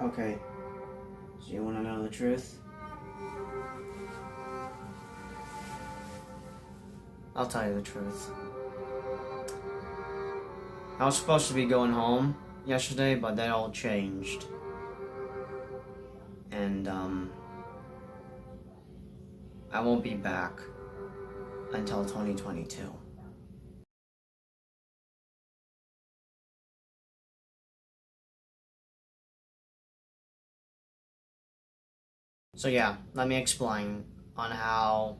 Okay, so you want to know the truth? I'll tell you the truth. I was supposed to be going home yesterday, but that all changed. And, I won't be back until 2022. So yeah, let me explain on how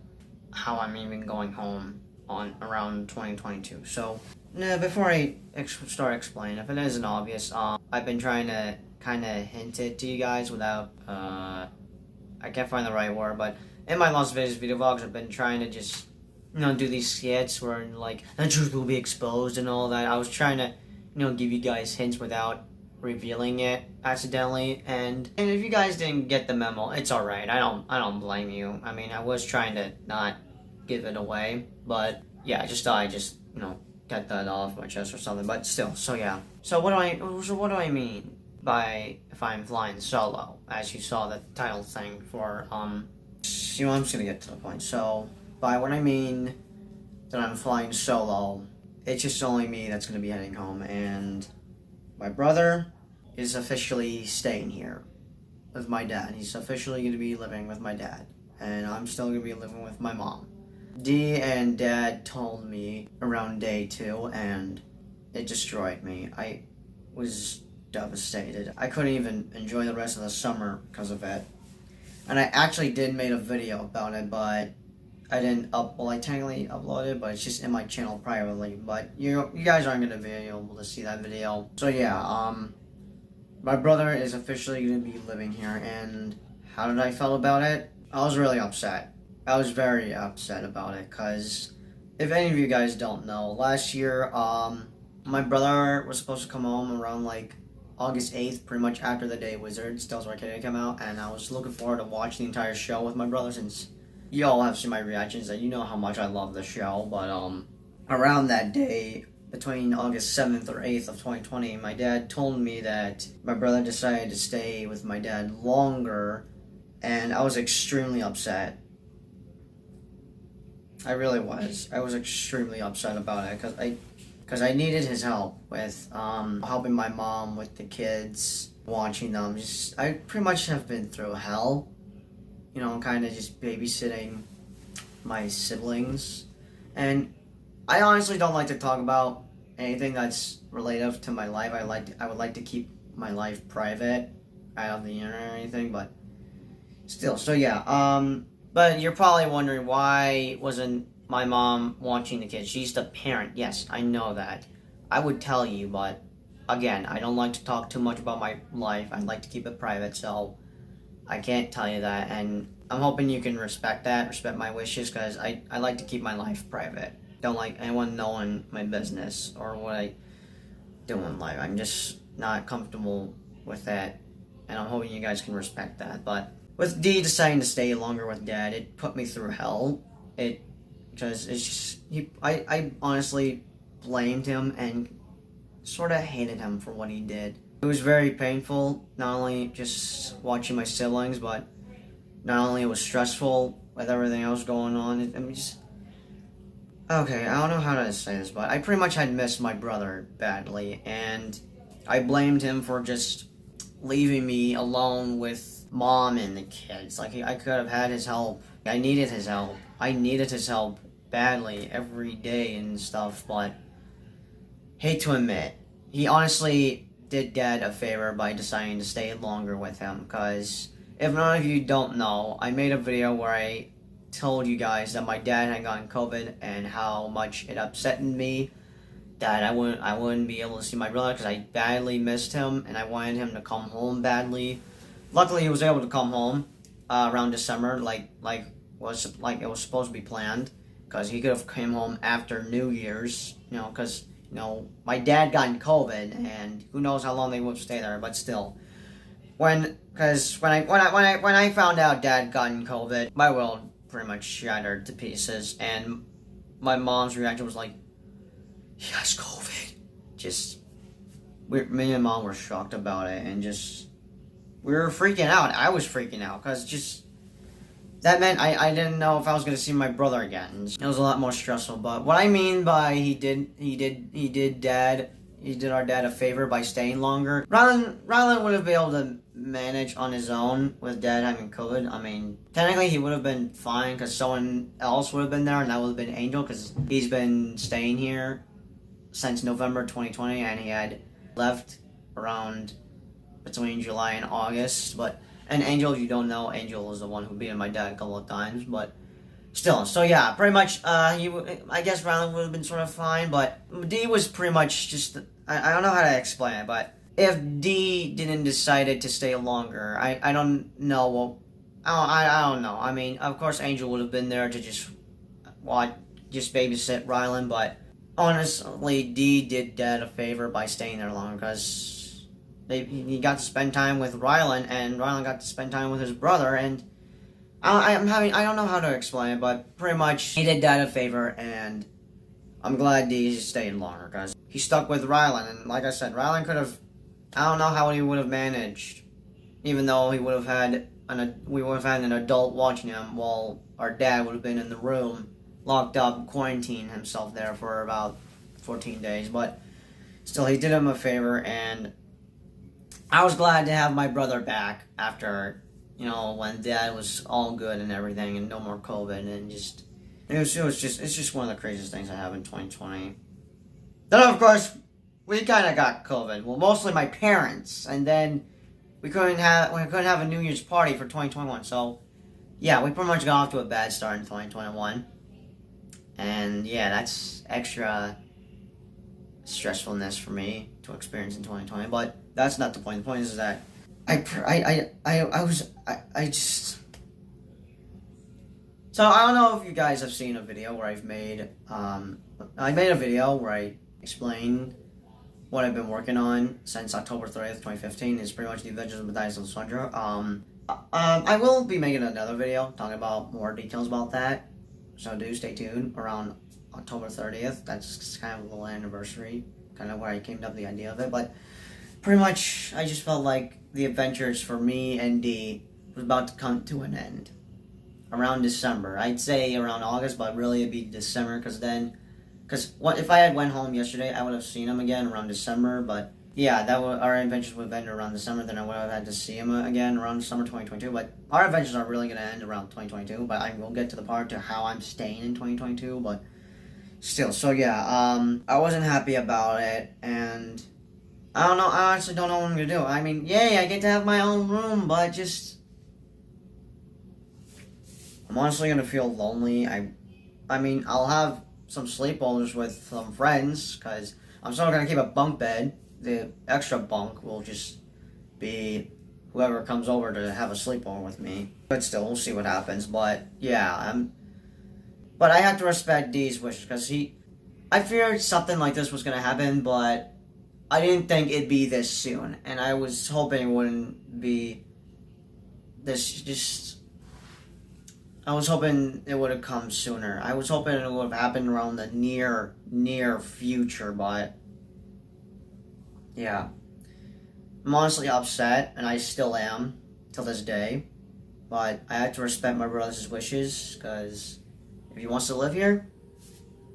I'm even going home on around 2022. So, before I start explaining, if it isn't obvious, I've been trying to kind of hint it to you guys without, I can't find the right word, but in my Las Vegas video vlogs, I've been trying to just, do these skits where, like, the truth will be exposed and all that. I was trying to, give you guys hints without revealing it accidentally, and if you guys didn't get the memo, it's alright. I don't blame you. I mean, I was trying to not give it away, but yeah, I just thought I'd just, get that off my chest or something, but still, so yeah. So what do I mean by if I'm flying solo, as you saw the title thing for, I'm just gonna get to the point. So, by what I mean that I'm flying solo, it's just only me that's gonna be heading home, and my brother is officially staying here with my dad. He's officially going to be living with my dad. And I'm still going to be living with my mom. D and Dad told me around day 2, and it destroyed me. I was devastated. I couldn't even enjoy the rest of the summer because of it. And I actually did make a video about it, but I didn't I technically uploaded it, but it's just in my channel privately. But you guys aren't gonna be able to see that video. So yeah, my brother is officially gonna be living here, and how did I feel about it? I was really upset. I was very upset about it, cause if any of you guys don't know, last year, my brother was supposed to come home around like August 8th, pretty much after the day Wizards Tales of Arcadia came out, and I was looking forward to watching the entire show with my brother, since you all have seen my reactions and you know how much I love the show. But around that day, between August 7th or 8th of 2020, my dad told me that my brother decided to stay with my dad longer, and I was extremely upset. I really was. I was extremely upset about it, because I needed his help with helping my mom with the kids, watching them. I pretty much have been through hell, kind of just babysitting my siblings. And I honestly don't like to talk about anything that's related to my life. I would like to keep my life private, out of the internet or anything, but still. So yeah, but you're probably wondering, why wasn't my mom watching the kids? She's the parent. Yes, I know that. I would tell you, but again, I don't like to talk too much about my life. I like to keep it private, so I can't tell you that, and I'm hoping you can respect that, respect my wishes, because I like to keep my life private. Don't like anyone knowing my business or what I do in life. I'm just not comfortable with that, and I'm hoping you guys can respect that. But with D deciding to stay longer with Dad, it put me through hell. Because it's just, I honestly blamed him and sort of hated him for what he did. It was very painful, not only just watching my siblings, but not only it was stressful with everything else going on. Okay, I don't know how to say this, but I pretty much had missed my brother badly, and I blamed him for just leaving me alone with Mom and the kids. Like, I could have had his help. I needed his help. I needed his help badly every day and stuff, but hate to admit, he honestly did Dad a favor by deciding to stay longer with him, because if none of you don't know, I made a video where I told you guys that my dad had gotten COVID and how much it upset me that I wouldn't be able to see my brother, because I badly missed him and I wanted him to come home badly. Luckily, he was able to come home around December, like it was supposed to be planned, because he could have came home after New Year's, because my dad got COVID, and who knows how long they would stay there. But still, when I found out Dad got COVID, my world pretty much shattered to pieces, and my mom's reaction was like, "He has COVID." Me and Mom were shocked about it, and just we were freaking out. I was freaking out because just that meant I didn't know if I was gonna see my brother again. It was a lot more stressful. But what I mean by he did our dad a favor by staying longer. Rylan would have been able to manage on his own with dad having COVID. I mean, technically he would have been fine because someone else would have been there, and that would have been Angel because he's been staying here since November 2020, and he had left around between July and August. But and Angel, if you don't know, Angel is the one who beat my dad a couple of times, but still. So yeah, pretty much. I guess Rylan would have been sort of fine, but D was pretty much just. I don't know how to explain it, but if D didn't decided to stay longer, I don't know. Well, I don't know. I mean, of course, Angel would have been there to just watch, just babysit Rylan, but honestly, D did Dad a favor by staying there longer because he got to spend time with Rylan, and Rylan got to spend time with his brother, and I don't know how to explain it, but pretty much he did Dad a favor, and I'm glad D stayed longer because he stuck with Rylan, and like I said, Rylan could have, I don't know how he would have managed, even though he would have had we would have had an adult watching him while our dad would have been in the room, locked up, quarantined himself there for about 14 days, but still, he did him a favor, and I was glad to have my brother back after, when Dad was all good and everything, and no more COVID, and just it's just one of the craziest things that happened in 2020. Then of course we kind of got COVID. Well, mostly my parents, and then we couldn't have a New Year's party for 2021. So yeah, we pretty much got off to a bad start in 2021, and yeah, that's extra stressfulness for me to experience in 2020. But that's not the point. The point is that I just. So I don't know if you guys have seen a video where I made a video where I explain what I've been working on since October 30th, 2015. Is pretty much the Adventures of Matthias and Sandra. I will be making another video talking about more details about that. So do stay tuned around October 30th. That's kind of a little anniversary, kind of where I came up with the idea of it. But pretty much, I just felt like the adventures for me and D was about to come to an end around December. I'd say around August, but really it'd be December because if I had went home yesterday, I would have seen him again around December. But yeah, our adventures would have ended around December. Then I would have had to see him again around summer 2022. But our adventures are really going to end around 2022. But I will get to the part to how I'm staying in 2022. But still, so yeah, I wasn't happy about it, and I don't know. I honestly don't know what I'm gonna do. I mean, yay, I get to have my own room, but I'm honestly gonna feel lonely. I mean, I'll have some sleepovers with some friends because I'm still gonna keep a bunk bed. The extra bunk will just be whoever comes over to have a sleepover with me. But still, we'll see what happens. But yeah, But I have to respect D's wishes because I feared something like this was gonna happen, but I didn't think it'd be this soon, and I was hoping it wouldn't be this. I was hoping it would have come sooner. I was hoping it would have happened around the near future, but yeah. I'm honestly upset, and I still am till this day. But I have to respect my brother's wishes, because if he wants to live here,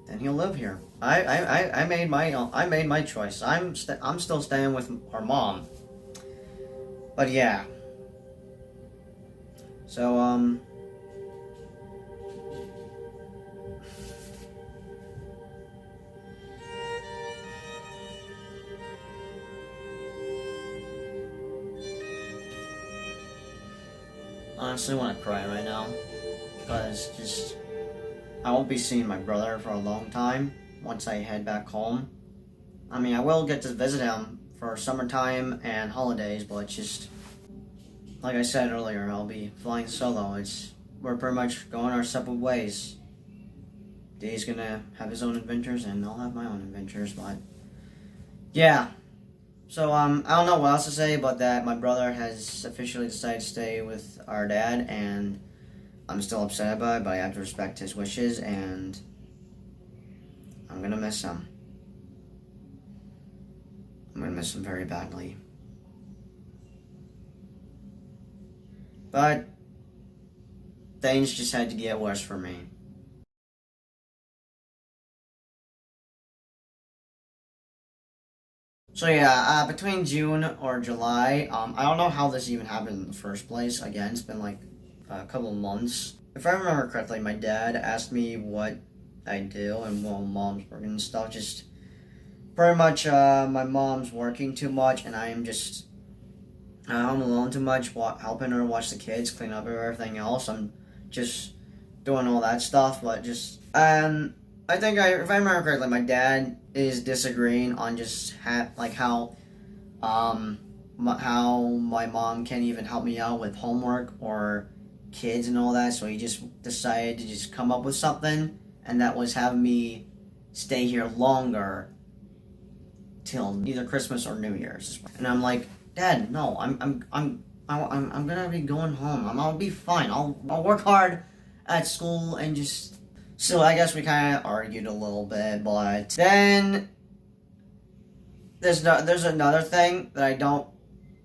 then he'll live here. I made my choice. I'm still staying with our mom. But yeah. So honestly want to cry right now because I won't be seeing my brother for a long time once I head back home. I mean, I will get to visit him for summertime and holidays, but just like I said earlier, I'll be flying solo. We're pretty much going our separate ways. Day's gonna have his own adventures, and I'll have my own adventures. But yeah. So I don't know what else to say, but that my brother has officially decided to stay with our dad, and I'm still upset about it, but I have to respect his wishes, and I'm gonna miss him. I'm gonna miss him very badly. But things just had to get worse for me. So yeah, between June or July, I don't know how this even happened in the first place. Again, it's been like a couple of months. If I remember correctly, my dad asked me what I do and while mom's working and stuff. Just pretty much, my mom's working too much, and I am just home alone too much, helping her watch the kids, clean up everything else. I'm just doing all that stuff, but just I think if I remember correctly, my dad is disagreeing on just how how my mom can't even help me out with homework or kids and all that. So he just decided to just come up with something, and that was having me stay here longer till either Christmas or New Year's. And I'm like, Dad, no, I'm gonna be going home. I'll be fine. I'll work hard at school and just. So I guess we kind of argued a little bit, but then there's another thing that I don't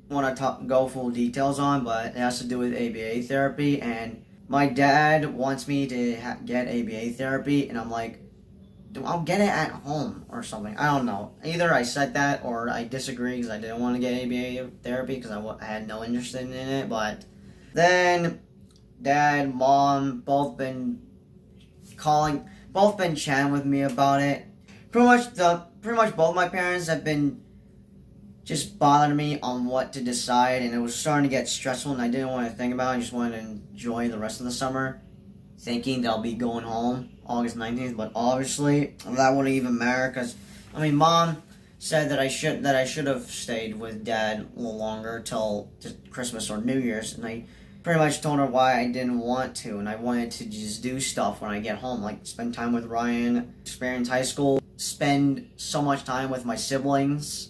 want to go full details on, but it has to do with ABA therapy, and my dad wants me to get ABA therapy, and I'm like, I'll get it at home or something. I don't know. Either I said that or I disagree because I didn't want to get ABA therapy because I had no interest in it, but then Dad, Mom, both been chatting with me about it. Pretty much both my parents have been just bothering me on what to decide, and it was starting to get stressful, and I didn't want to think about it. I just wanted to enjoy the rest of the summer, thinking that I'll be going home August 19th, but obviously that wouldn't even matter because, I mean, Mom said that I should have stayed with Dad a little longer till Christmas or New Year's, and I pretty much told her why I didn't want to, and I wanted to just do stuff when I get home, like spend time with Ryan, experience high school, spend so much time with my siblings,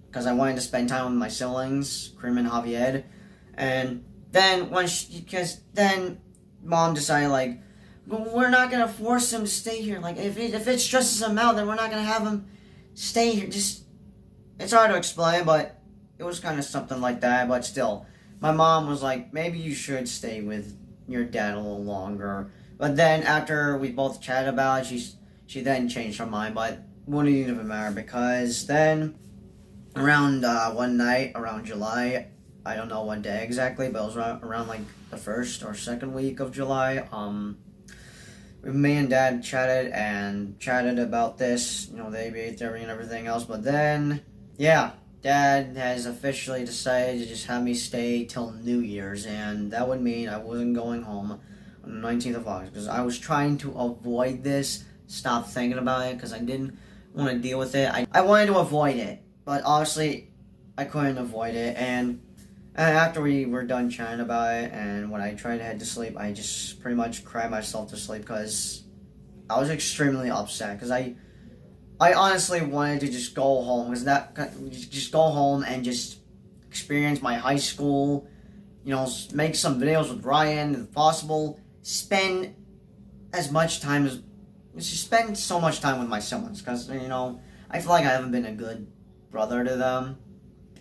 because I wanted to spend time with my siblings, Krim and Javier, and then because then Mom decided, like, we're not gonna force him to stay here. Like, if it stresses him out, then we're not gonna have him stay here. Just, it's hard to explain, but it was kind of something like that. But still, my mom was like, maybe you should stay with your dad a little longer. But then after we both chatted about it, she then changed her mind. But wouldn't even matter because then around one night around July, I don't know what day exactly, but it was around like the first or second week of July. Me and Dad chatted about this, the ABA theory and everything else. But then, yeah, Dad has officially decided to just have me stay till New Year's, and that would mean I wasn't going home on the 19th of August because I was trying to avoid this, stop thinking about it because I didn't want to deal with it. I wanted to avoid it, but obviously I couldn't avoid it, and after we were done chatting about it, and when I tried to head to sleep, I just pretty much cried myself to sleep because I was extremely upset. Because I honestly wanted to just go home, just go home and just experience my high school, make some videos with Ryan if possible, spend so much time with my siblings. Because I feel like I haven't been a good brother to them.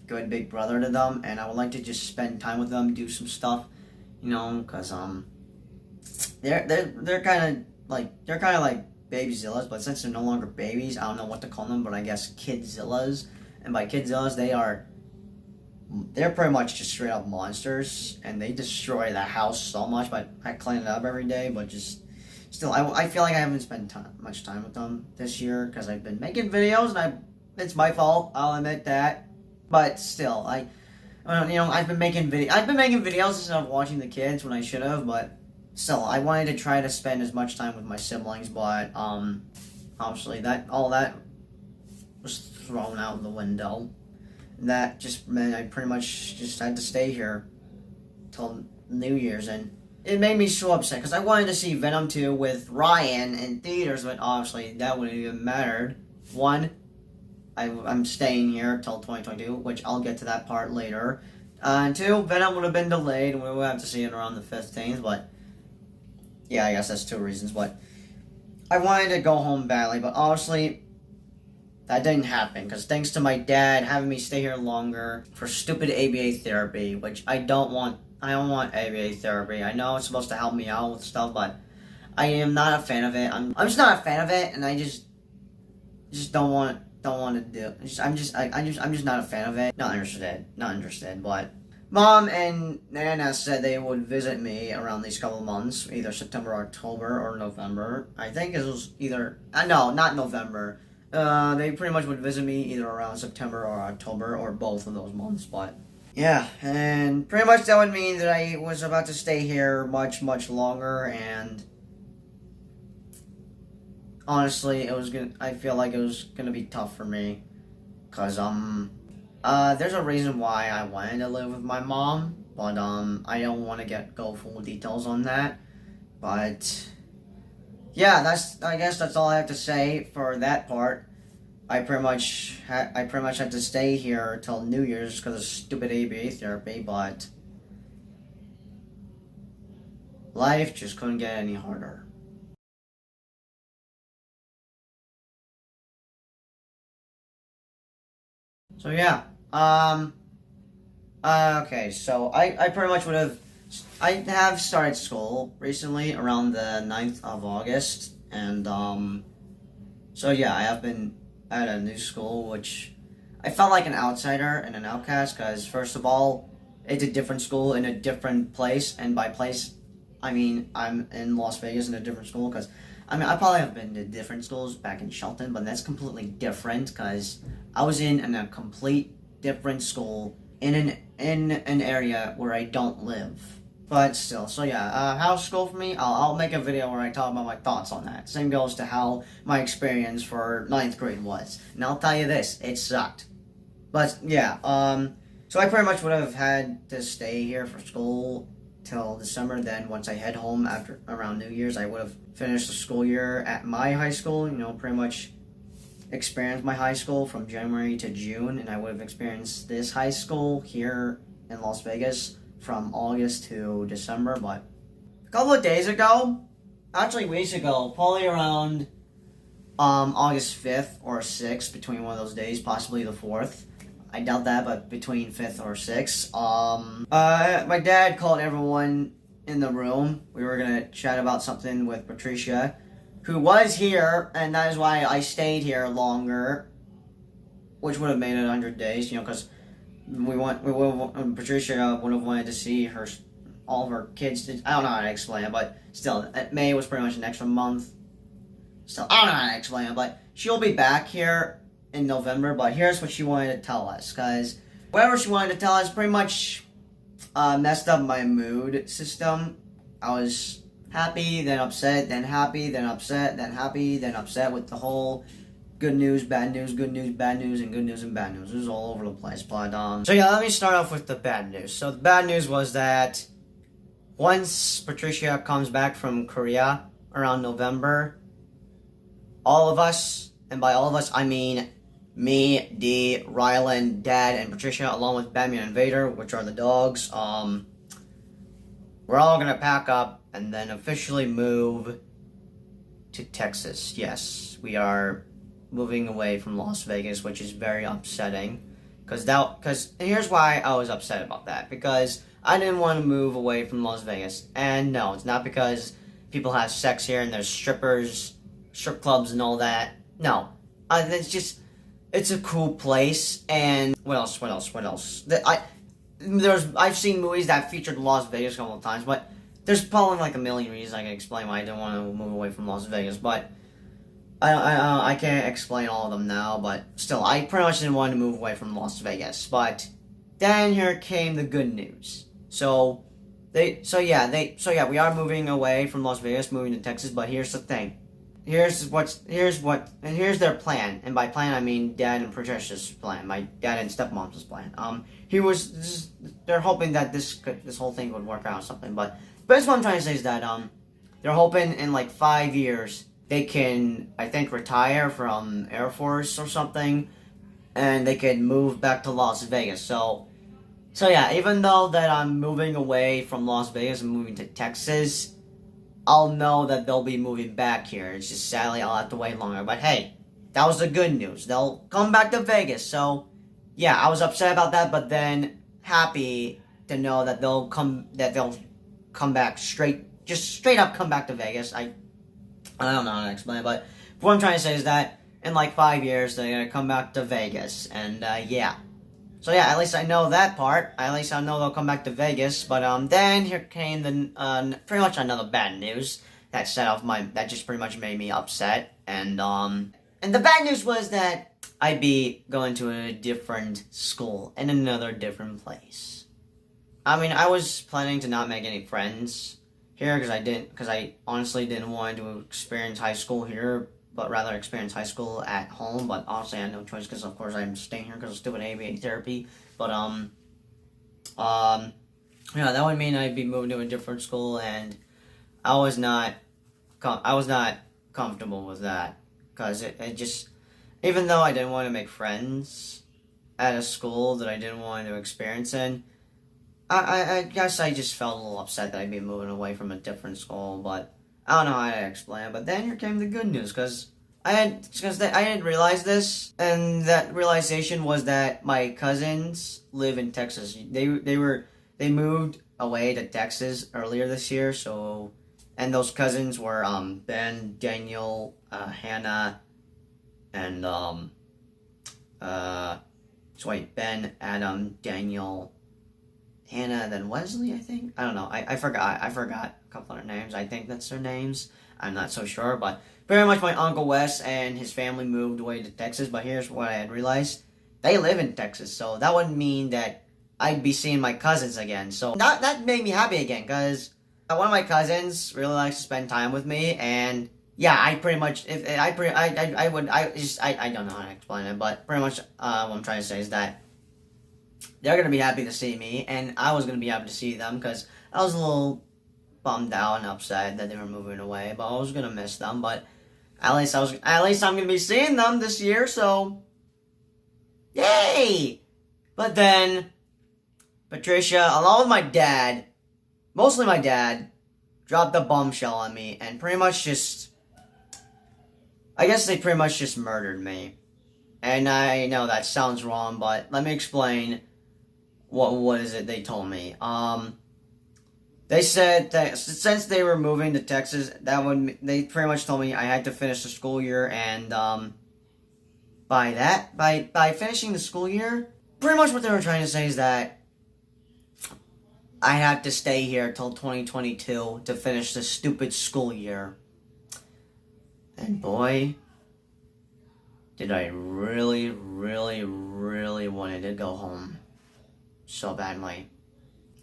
Good big brother to them, and I would like to just spend time with them, do some stuff, because they're kind of like babyzillas, but since they're no longer babies, I don't know what to call them, but I guess kidzillas, and by kidzillas they're pretty much just straight up monsters, and they destroy the house so much. But I clean it up every day, but just still, I feel like I haven't spent much time with them this year because I've been making videos, and it's my fault. I'll admit that. But still, I've been making videos instead of watching the kids when I should have. But still, I wanted to try to spend as much time with my siblings. But obviously, all that was thrown out the window. That just meant I pretty much just had to stay here till New Year's, and it made me so upset because I wanted to see Venom 2 with Ryan in theaters, but obviously that wouldn't even mattered. One, I'm staying here till 2022, which I'll get to that part later. And two, Venom would have been delayed, and we would have to see it around the 15th, but yeah, I guess that's two reasons. But I wanted to go home badly, but obviously that didn't happen because thanks to my dad having me stay here longer for stupid ABA therapy, which I don't want. I don't want ABA therapy. I know it's supposed to help me out with stuff, but I am not a fan of it. I'm just not a fan of it, and I just don't want to do. I'm just not a fan of it. Not interested. Not interested. But Mom and Nana said they would visit me around these couple of months, either September, October, or November. I think it was either. No, not November. They pretty much would visit me either around September or October, or both of those months. But yeah, and pretty much that would mean that I was about to stay here much, much longer, and honestly, I feel like it was gonna be tough for me, cause there's a reason why I wanted to live with my mom, but I don't want to go full details on that, but yeah, I guess that's all I have to say for that part. I pretty much had to stay here till New Year's because of stupid ABA therapy, but life just couldn't get any harder. So yeah, okay, so I pretty much I have started school recently around the 9th of August, and so yeah, I have been at a new school, which I felt like an outsider and an outcast, because first of all, it's a different school in a different place, and by place, I mean I'm in Las Vegas in a different school, because I mean I probably have been to different schools back in Shelton, but that's completely different, because I was in a complete different school in an area where I don't live. But still, so yeah, how's school for me? I'll make a video where I talk about my thoughts on that. Same goes to how my experience for ninth grade was. And I'll tell you this, it sucked. But yeah, so I pretty much would have had to stay here for school till December. Then once I head home after around New Year's, I would have finished the school year at my high school, pretty much experienced my high school from January to June, and I would have experienced this high school here in Las Vegas from August to December. But a couple of days ago, actually weeks ago, probably around August 5th or 6th, between one of those days, possibly the 4th. I doubt that, but between 5th or 6th. My dad called everyone in the room. We were gonna chat about something with Patricia, who was here, and that is why I stayed here longer, which would have made it 100 days, because Patricia would have wanted to see all of her kids. I don't know how to explain it, but still, May was pretty much an extra month. Still, I don't know how to explain it, but she'll be back here in November, but here's what she wanted to tell us, because whatever she wanted to tell us pretty much messed up my mood system. I was happy, then upset, then happy, then upset, then happy, then upset with the whole good news, bad news, good news, bad news, and good news and bad news. It was all over the place. But so yeah, let me start off with the bad news. So the bad news was that once Patricia comes back from Korea around November, all of us, and by all of us I mean me, Dee, Rylan, Dad, and Patricia, along with Batman and Vader, which are the dogs, we're all gonna pack up and then officially move to Texas. Yes, we are moving away from Las Vegas, which is very upsetting. Because here's why I was upset about that. Because I didn't want to move away from Las Vegas. And no, it's not because people have sex here and there's strippers, strip clubs and all that. No, it's a cool place. And what else? I've seen movies that featured Las Vegas a couple of times, but there's probably like a million reasons I can explain why I didn't want to move away from Las Vegas, but I can't explain all of them now. But still, I pretty much didn't want to move away from Las Vegas. But then here came the good news. So we are moving away from Las Vegas, moving to Texas. But here's the thing. Here's their plan, and by plan I mean Dad and Patricia's plan, my dad and stepmom's plan. They're hoping that this whole thing would work out or something, but that's what I'm trying to say is that they're hoping in like 5 years they can, I think, retire from Air Force or something, and they can move back to Las Vegas. So yeah, even though that I'm moving away from Las Vegas and moving to Texas, I'll know that they'll be moving back here. It's just sadly I'll have to wait longer. But hey, that was the good news. They'll come back to Vegas. So, yeah, I was upset about that, but then happy to know that they'll come back straight up come back to Vegas. I don't know how to explain it, but what I'm trying to say is that in like 5 years they're gonna come back to Vegas, and yeah. So yeah, at least I know that part. At least I know they'll come back to Vegas. But then here came the pretty much another bad news that that just pretty much made me upset. And the bad news was that I'd be going to a different school in another different place. I mean, I was planning to not make any friends here because I honestly didn't want to experience high school here, but rather experience high school at home. But honestly, I had no choice because, of course, I'm staying here because of stupid ABA therapy. But yeah, that would mean I'd be moving to a different school, and I was not comfortable with that because it just, even though I didn't want to make friends at a school that I didn't want to experience in, I guess I just felt a little upset that I'd be moving away from a different school, but I don't know how to explain it. But then here came the good news, because I didn't realize this, and that realization was that my cousins live in Texas. They moved away to Texas earlier this year, so, and those cousins were Ben, Daniel, Hannah, and Ben, Adam, Daniel, Hannah, then Wesley, I think. I don't know. I forgot a couple other names. I think that's their names. I'm not so sure, but very much my Uncle Wes and his family moved away to Texas. But here's what I had realized: they live in Texas, so that would mean that I'd be seeing my cousins again. So that made me happy again, because one of my cousins really likes to spend time with me, and yeah, I pretty much I don't know how to explain it, but pretty much what I'm trying to say is that they're gonna be happy to see me, and I was gonna be happy to see them, because I was a little bummed out and upset that they were moving away, but I was gonna miss them. But at least I'm gonna be seeing them this year, so yay! But then Patricia, along with my dad, mostly my dad, dropped a bombshell on me, and I guess they pretty much just murdered me. And I know that sounds wrong, but let me explain what is it they told me. They said that since they were moving to Texas, they pretty much told me I had to finish the school year, and by finishing the school year, pretty much what they were trying to say is that I had to stay here till 2022 to finish the stupid school year. And boy, did I really, really, really wanted to go home so badly.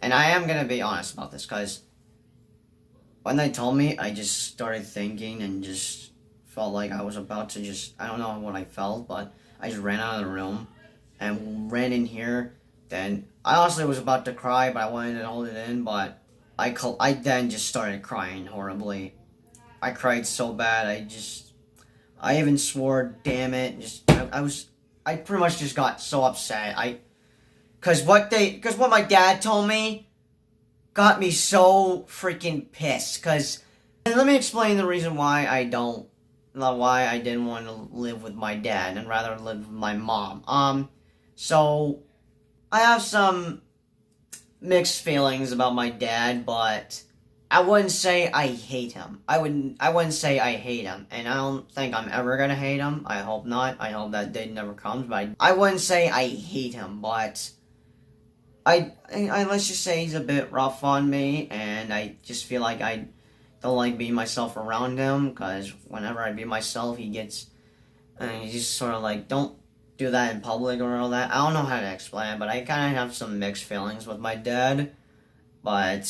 And I am gonna be honest about this, because when they told me, I just started thinking and just felt like I was about to I don't know what I felt, but I just ran out of the room and ran in here. Then I honestly was about to cry, but I wanted to hold it in, but I then just started crying horribly. I cried so bad, I even swore, damn it. I pretty much just got so upset. Because what my dad told me got me so freaking pissed. And let me explain the reason why I didn't want to live with my dad and rather live with my mom. So I have some mixed feelings about my dad, but I wouldn't say I hate him. I wouldn't say I hate him, and I don't think I'm ever gonna hate him. I hope not. I hope that day never comes. But I wouldn't say I hate him, but I let's just say he's a bit rough on me, and I just feel like I don't like being myself around him, because whenever I be myself, he's just sort of like, don't do that in public or all that. I don't know how to explain it, but I kind of have some mixed feelings with my dad. But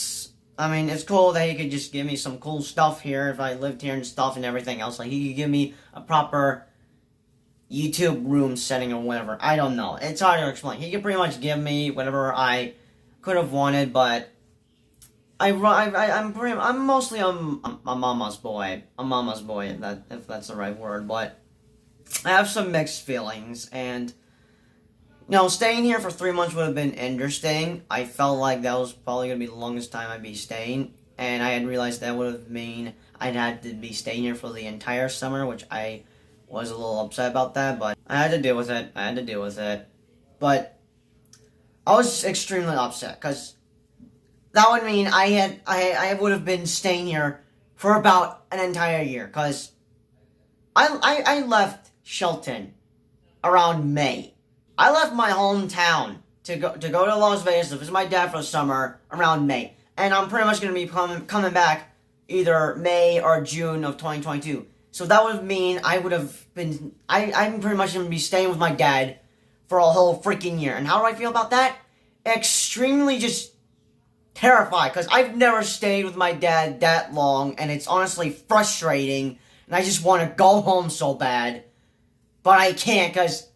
I mean, it's cool that he could just give me some cool stuff here if I lived here and stuff and everything else. Like, he could give me a proper YouTube room setting or whatever. I don't know. It's hard to explain. He could pretty much give me whatever I could have wanted, but I'm mostly a mama's boy. A mama's boy, if that's the right word. But I have some mixed feelings, and staying here for 3 months would have been interesting. I felt like that was probably going to be the longest time I'd be staying, and I had realized that would have mean I'd had to be staying here for the entire summer, which I was a little upset about that, but I had to deal with it. I had to deal with it. But I was extremely upset because that would mean I would have been staying here for about an entire year because I left Shelton around May. I left my hometown to go to Las Vegas to visit my dad for the summer around May, and I'm pretty much going to be coming back either May or June of 2022. So that would mean I would have been I'm pretty much going to be staying with my dad for a whole freaking year. And how do I feel about that? Extremely just terrified because I've never stayed with my dad that long, and it's honestly frustrating. And I just want to go home so bad, but I can't because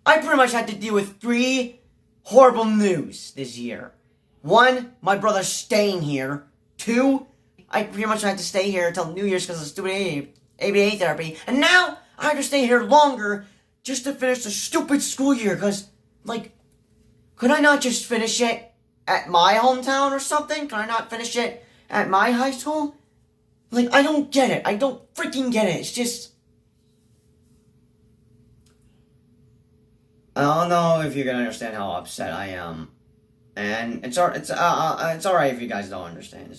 I pretty much had to deal with 3 horrible news this year. 1, my brother's staying here. 2, I pretty much had to stay here until New Year's because of stupid ABA therapy. And now I have to stay here longer just to finish the stupid school year because, like, could I not just finish it at my hometown or something? Could I not finish it at my high school? Like, I don't get it. I don't freaking get it. It's just... I don't know if you're gonna understand how upset I am. And it's alright if you guys don't understand.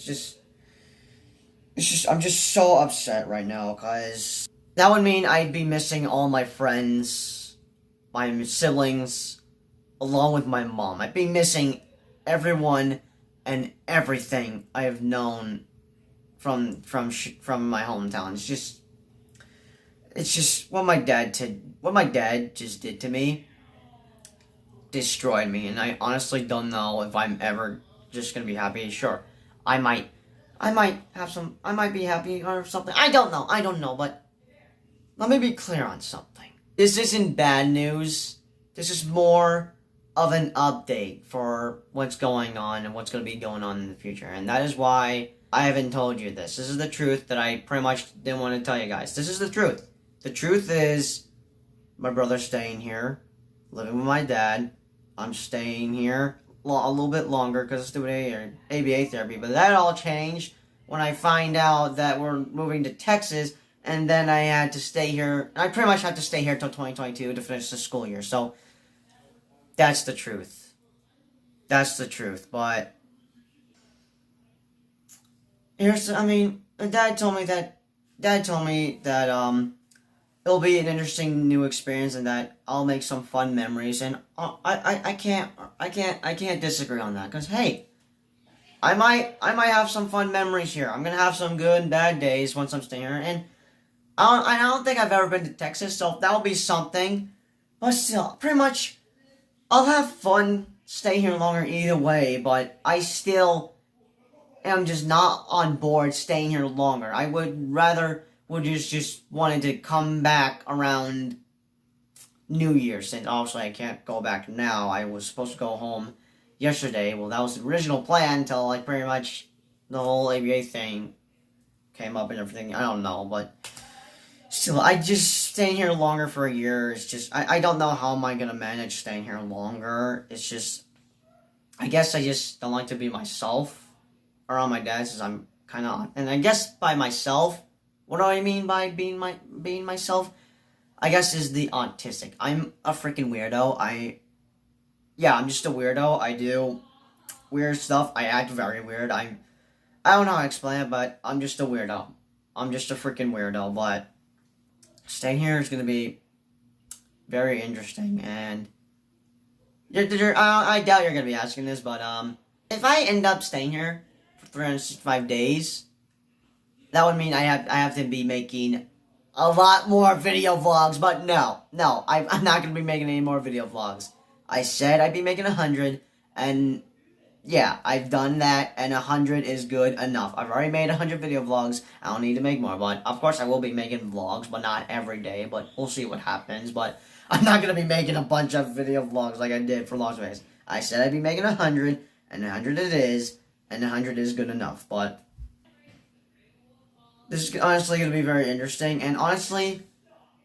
I'm just so upset right now, because that would mean I'd be missing all my friends, my siblings, along with my mom. I'd be missing everyone and everything I have known from my hometown. It's just what my dad just did to me destroyed me, and I honestly don't know if I'm ever just gonna be happy. Sure, I might be happy or something. I don't know, but let me be clear on something. This isn't bad news. This is more of an update for what's going on and what's going to be going on in the future. And that is why I haven't told you this. This is the truth that I pretty much didn't want to tell you guys. This is the truth. The truth is my brother's staying here, living with my dad. I'm staying here a little bit longer because of stupid ABA therapy. But that all changed when I find out that we're moving to Texas, and then I had to stay here. I pretty much had to stay here until 2022 to finish the school year. So that's the truth. That's the truth. But Dad told me that it'll be an interesting new experience and that I'll make some fun memories, and I can't disagree on that, because hey, I might have some fun memories here. I'm gonna have some good and bad days once I'm staying here, and I don't think I've ever been to Texas, so that'll be something. But still, pretty much, I'll have fun staying here longer either way. But I still am just not on board staying here longer. I would just wanted to come back around New Year, since obviously I can't go back now. I was supposed to go home yesterday. Well, that was the original plan until like pretty much the whole ABA thing came up and everything. I don't know, but still, I just staying here longer for a year is just I don't know how am I gonna manage staying here longer. It's just I guess I just don't like to be myself around my dad, since I'm kind of, and I guess by myself. What do I mean by being myself? I guess is the autistic. I'm a freaking weirdo. I'm just a weirdo. I do weird stuff. I act very weird. I don't know how to explain it, but I'm just a weirdo. I'm just a freaking weirdo. But staying here is gonna be very interesting, and I doubt you're gonna be asking this, but if I end up staying here for 365 days. That would mean I have to be making a lot more video vlogs, but no, I'm not going to be making any more video vlogs. I said I'd be making 100, and yeah, I've done that, and 100 is good enough. I've already made 100 video vlogs. I don't need to make more, but of course I will be making vlogs, but not every day, but we'll see what happens. But I'm not going to be making a bunch of video vlogs like I did for Las Vegas. I said I'd be making 100, and 100 it is, and 100 is good enough, but this is honestly going to be very interesting, and honestly,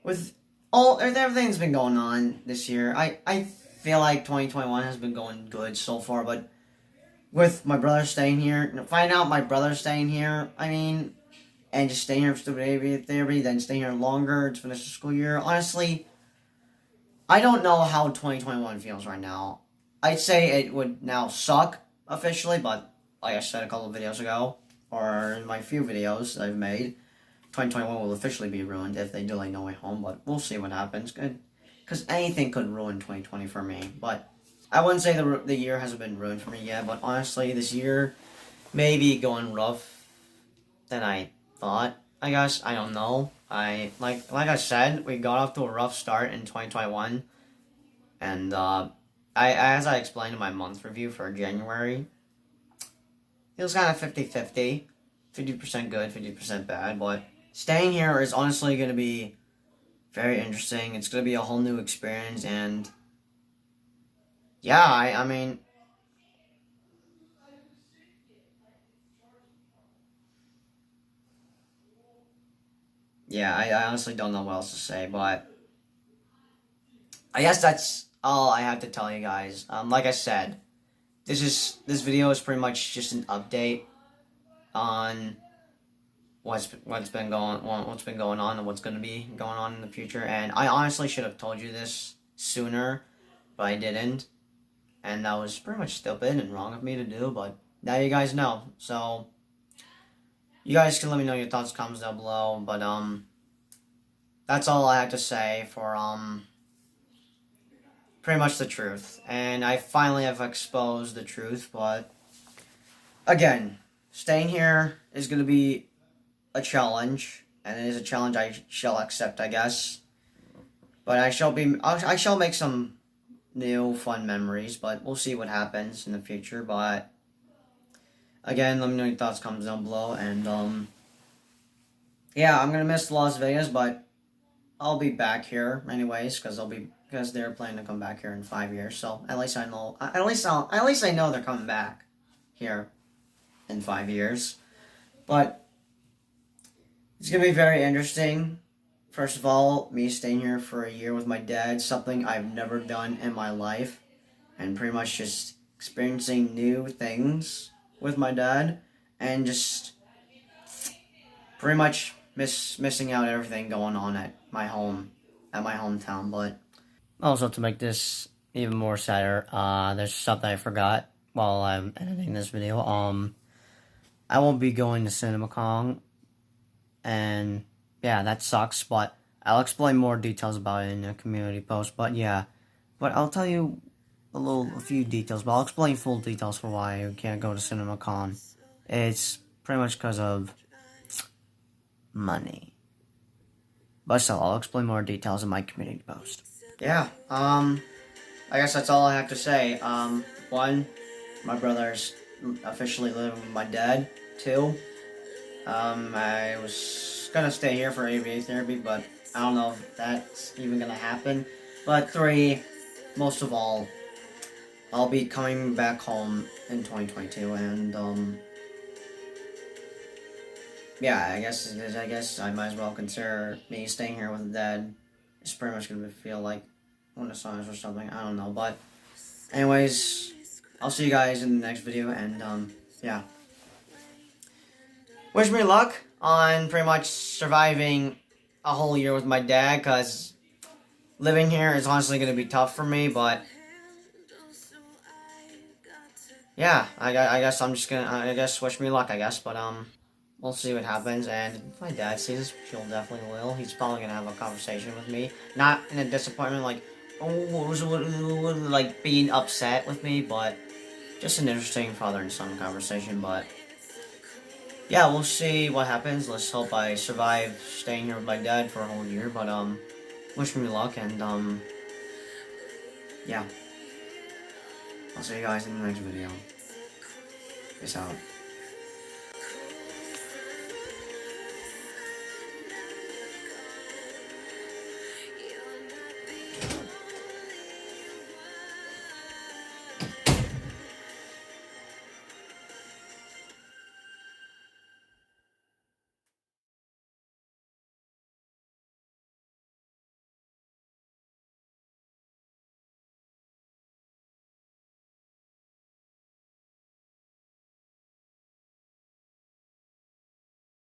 with everything that's been going on this year, I feel like 2021 has been going good so far, but with my brother staying here, finding out my brother staying here, I mean, and just staying here for stupid aviation therapy, then staying here longer to finish the school year. Honestly, I don't know how 2021 feels right now. I'd say it would now suck officially, but like I said a couple of videos ago, or in my few videos I've made, 2021 will officially be ruined if they delay No Way Home, but we'll see what happens. Because anything could ruin 2020 for me, but I wouldn't say the year hasn't been ruined for me yet, but honestly, this year may be going rough than I thought. I guess I don't know. Like I said, we got off to a rough start in 2021, and as I explained in my month review for January, it was kind of 50-50, 50% good, 50% bad. But staying here is honestly going to be very interesting. It's going to be a whole new experience, and yeah, I mean, yeah, I honestly don't know what else to say, but I guess that's all I have to tell you guys. Like I said, this video is pretty much just an update on what's been going on and what's going to be going on in the future. And I honestly should have told you this sooner, but I didn't, and that was pretty much stupid and wrong of me to do. But now you guys know, so you guys can let me know your thoughts, comments down below. But that's all I have to say for pretty much the truth. And I finally have exposed the truth, but again, staying here is going to be a challenge, and it is a challenge I shall accept, I guess. But I shall make some new fun memories, but we'll see what happens in the future. But again, let me know your thoughts, comments down below, and yeah, I'm gonna miss Las Vegas, but I'll be back here anyways, because they're planning to come back here in 5 years. So at least I know. At least I know they're coming back here in 5 years. But it's gonna be very interesting. First of all, me staying here for a year with my dad, something I've never done in my life, and pretty much just experiencing new things with my dad, and just pretty much missing out everything going on at my hometown. But also, to make this even more sadder, there's something I forgot while I'm editing this video. I won't be going to CinemaCon, and yeah, that sucks, but I'll explain more details about it in a community post. But yeah, but I'll tell you a few details, but I'll explain full details for why I can't go to CinemaCon. It's pretty much because of money. But still, I'll explain more details in my community post. Yeah, I guess that's all I have to say. One, my brother's officially living with my dad. Two, I was gonna stay here for ABA therapy, but I don't know if that's even gonna happen. But three, most of all, I'll be coming back home in 2022, and yeah, I guess I might as well consider me staying here with Dad. It's pretty much gonna feel like one of the songs or something. I don't know, but anyways, I'll see you guys in the next video, and yeah. Wish me luck on pretty much surviving a whole year with my dad, because living here is honestly going to be tough for me, but yeah, I guess I'm just gonna, I guess wish me luck, I guess, but we'll see what happens. And if my dad sees this, he'll definitely will. He's probably gonna have a conversation with me, not in a disappointment like, like being upset with me, but just an interesting father and son conversation. But yeah, we'll see what happens. Let's hope I survive staying here with my dad for a whole year. But wish me luck, and yeah, I'll see you guys in the next video. Peace out.